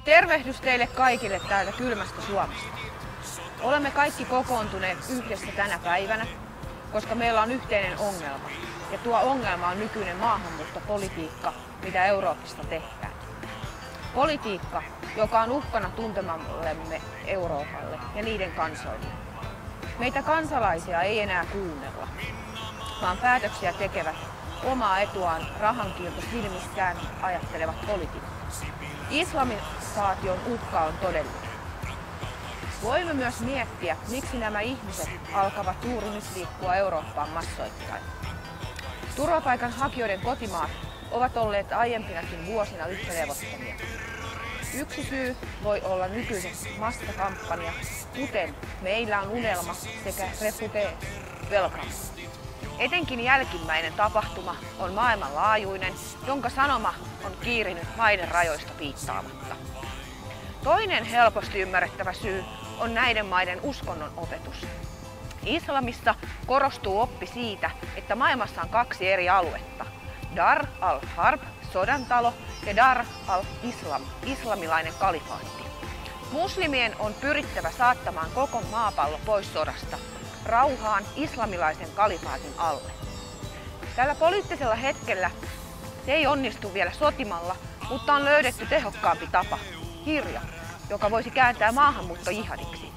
Tervehdys teille kaikille täältä kylmästä Suomesta. Olemme kaikki kokoontuneet yhdessä tänä päivänä, koska meillä on yhteinen ongelma. Ja tuo ongelma on nykyinen maahanmuuttopolitiikka, mitä Euroopasta tehdään. Politiikka, joka on uhkana tuntemallemme Euroopalle ja niiden kansoille. Meitä kansalaisia ei enää kuunnella, vaan päätöksiä tekevät omaa etuaan rahankiilto silmissään ajattelevat poliitikot. Islamisaation uhka on todellinen. Voimme myös miettiä, miksi nämä ihmiset alkavat juuri nyt liikkua Eurooppaan massoittain. Turvapaikanhakijoiden kotimaat ovat olleet aiempinakin vuosina yhtä levottomia. Yksi syy voi olla nykyisen massakampanja, kuten Meillä on unelma sekä Refugee Welcome. Etenkin jälkimmäinen tapahtuma on maailmanlaajuinen, jonka sanoma on kiirinyt maiden rajoista piittaamatta. Toinen helposti ymmärrettävä syy on näiden maiden uskonnon opetus. Islamissa korostuu oppi siitä, että maailmassa on kaksi eri aluetta. Dar al-Harb, sodantalo, ja Dar al-Islam, islamilainen kalifaatti. Muslimien on pyrittävä saattamaan koko maapallo pois sodasta, rauhaan islamilaisen kalifaatin alle. Tällä poliittisella hetkellä se ei onnistu vielä sotimalla, mutta on löydetty tehokkaampi tapa, kirja, joka voisi kääntää maahanmuuttojihadiksi.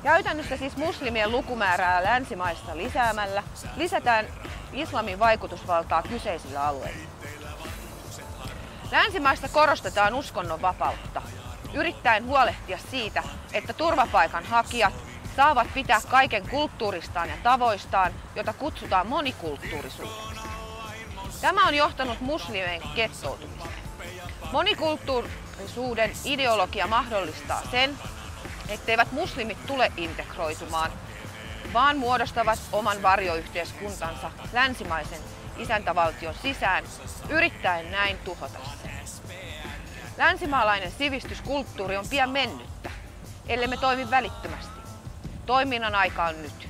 Käytännössä siis muslimien lukumäärää länsimaissa lisäämällä lisätään islamin vaikutusvaltaa kyseisillä alueilla. Länsimaissa korostetaan uskonnon vapautta, yrittäen huolehtia siitä, että turvapaikanhakijat saavat pitää kaiken kulttuuristaan ja tavoistaan, jota kutsutaan monikulttuurisuudeksi. Tämä on johtanut muslimien gettoutumiseen. Monikulttuurisuuden ideologia mahdollistaa sen, etteivät muslimit tule integroitumaan, vaan muodostavat oman varjoyhteiskuntansa länsimaisen isäntävaltion sisään, yrittäen näin tuhota sen. Länsimaalainen sivistyskulttuuri on pian mennyttä, ellei me toimi välittömästi. Toiminnan aika on nyt.